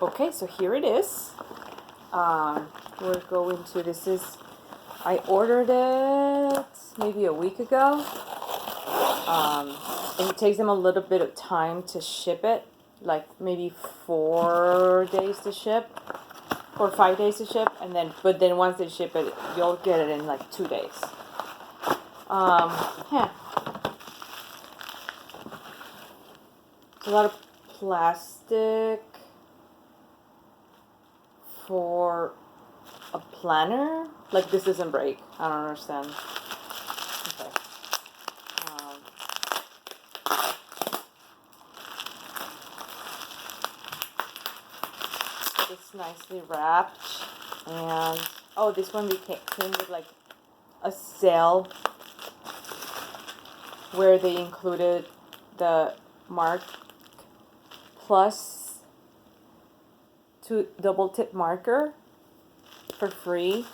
Okay, so here it is. We're going to, I ordered it maybe a week ago. And it takes them a little bit of time to ship it, like maybe 4 days to ship, or 5 days to ship, but then once they ship it, you'll get it in like 2 days. Yeah. It's a lot of plastic for a planner. Like, this doesn't break. I don't understand. Okay. It's nicely wrapped, and oh, this one came with like a sale where they included the mark plus 2 double tip marker for free.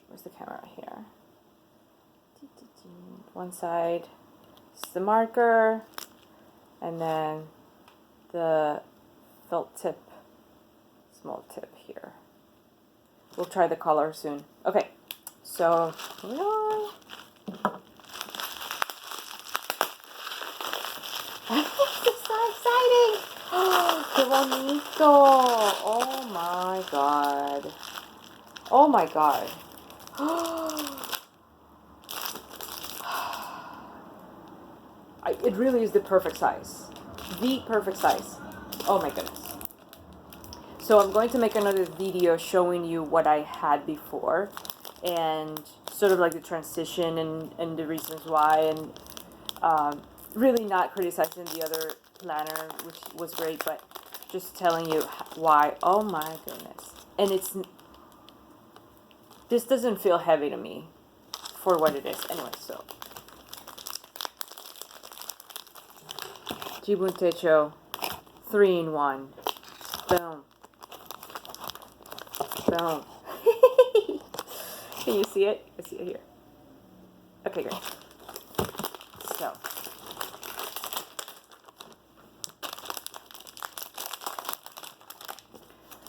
Where's the camera? Here. One side is the marker, and then the felt tip, small tip here. We'll try the color soon. Okay, so here we are. This is so exciting! ¡Qué bonito! Oh my god. Oh my god. It really is the perfect size. The perfect size. Oh my goodness. So I'm going to make another video showing you what I had before and sort of like the transition and the reasons why, and really not criticizing the other planner, which was great, but just telling you why. Oh my goodness. And this doesn't feel heavy to me for what it is. Anyway, so Jibun Techo 3-in-1. Boom. Boom. Can you see it? I see it here. Okay, great. So,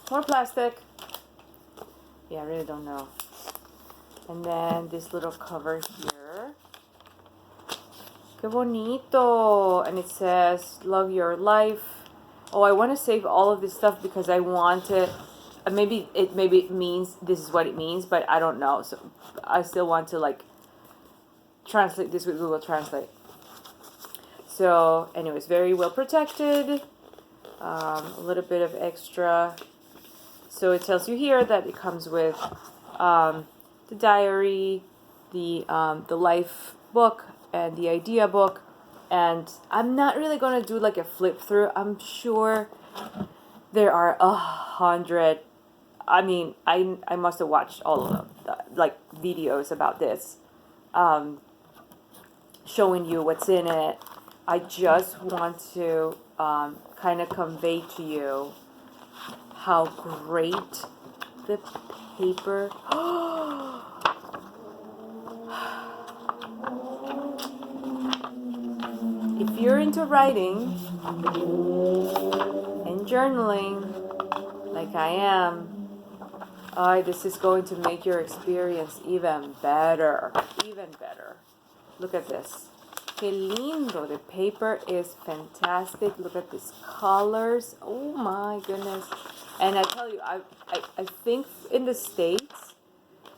more plastic. Yeah, I really don't know. And then this little cover here. Qué bonito. And it says, love your life. Oh, I want to save all of this stuff because I want it. Maybe it means this is what it means, but I don't know. So I still want to like translate this with Google Translate. So, anyways, very well protected. A little bit of extra. So it tells you here that it comes with the diary, the life book, and the idea book. And I'm not really gonna do like a flip through. I'm sure there are 100. I mean, I must have watched all of them, like videos about this, showing you what's in it. I just want to kind of convey to you how great the paper. If you're into writing and journaling, like I am, this is going to make your experience even better. Even better. Look at this. Qué lindo. The paper is fantastic. Look at these colors. Oh my goodness. And I tell you, I think in the States,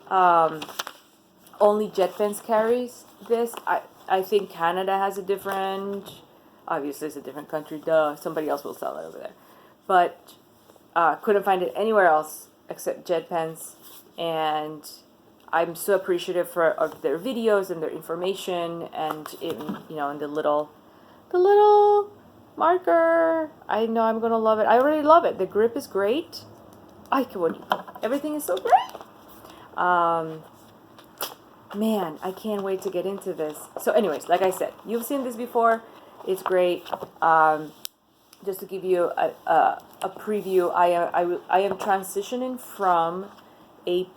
only JetPens carries this. I think Canada has a different, obviously it's a different country, duh, somebody else will sell it over there. But couldn't find it anywhere else except JetPens, and I'm so appreciative of their videos and their information, and in the little marker. I know I'm gonna love it. I already love it. The grip is great. Everything is so great. Man, I can't wait to get into this. So anyways, like I said, you've seen this before. It's great. Just to give you a preview, I am transitioning from a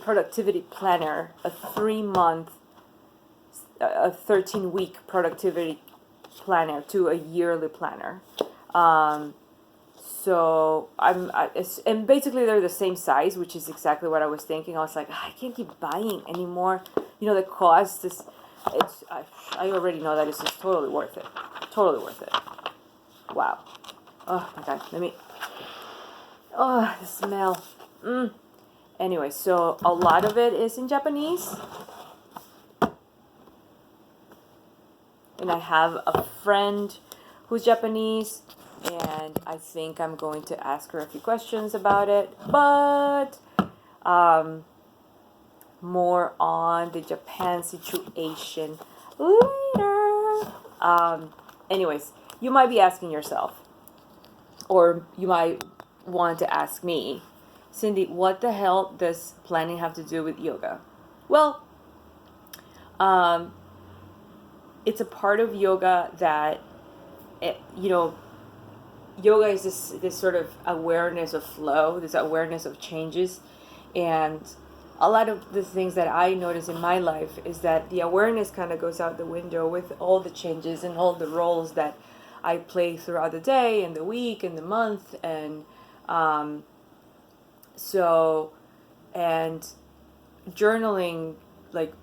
productivity planner, a 3-month, a 13-week productivity planner, to a yearly planner. So and basically they're the same size, which is exactly what I was thinking. I was like, I can't keep buying anymore. You know, the cost is, I already know that it's just totally worth it. Totally worth it. Wow. Oh my God. Oh, the smell. Anyway, so a lot of it is in Japanese. And I have a friend who's Japanese, and I think I'm going to ask her a few questions about it, but more on the Japan situation later. Anyways, you might be asking yourself, or you might want to ask me, Cindy, what the hell does planning have to do with yoga? Well, it's a part of yoga that, yoga is this sort of awareness of flow, this awareness of changes. And a lot of the things that I notice in my life is that the awareness kind of goes out the window with all the changes and all the roles that I play throughout the day and the week and the month. And and journaling, like,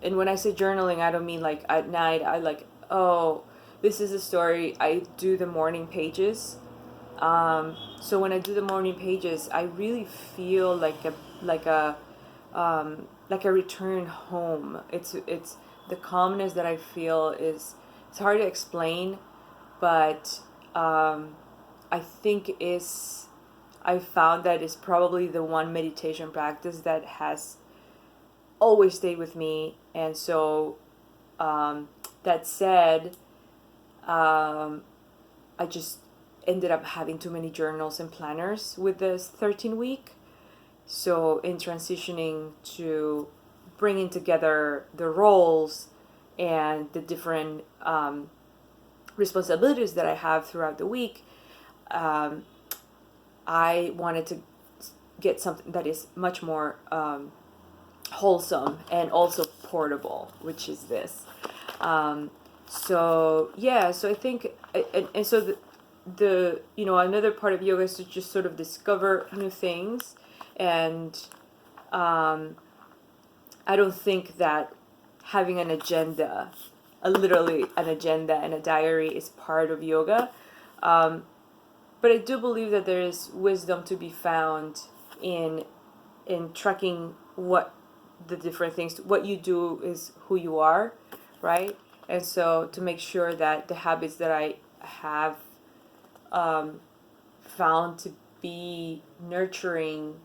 and when I say journaling, I don't mean like at night I like, oh, this is a story. I do the morning pages. So when I do the morning pages, I really feel like a return home. It's the calmness that I feel it's hard to explain, but I think I found that it's probably the one meditation practice that has always stayed with me. And so that said, I just ended up having too many journals and planners with this 13-week. So in transitioning to bringing together the roles and the different responsibilities that I have throughout the week, I wanted to get something that is much more wholesome and also portable, which is this. So I think, and so the another part of yoga is to just sort of discover new things. And I don't think that having an agenda, literally an agenda and a diary, is part of yoga. But I do believe that there is wisdom to be found in tracking what the different things, what you do is who you are, right? And so to make sure that the habits that I have found to be nurturing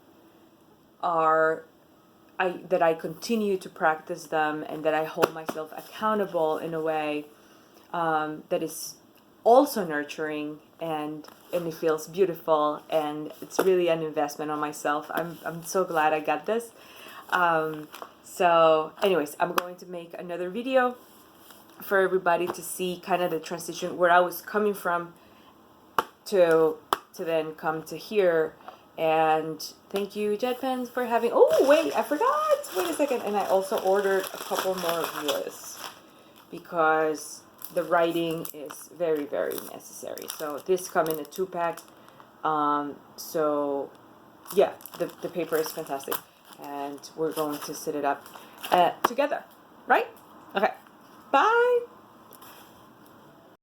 that I continue to practice them, and that I hold myself accountable in a way that is also nurturing, and it feels beautiful, and it's really an investment on myself. I'm so glad I got this. So anyways, I'm going to make another video for everybody to see kind of the transition where I was coming from to then come to here. And thank you, Jet Pens, for having, oh wait, I forgot, wait a second. And I also ordered a couple more of this because the writing is very, very necessary. So this come in a 2-pack. So yeah, the paper is fantastic, and we're going to set it up together, right? Okay, bye.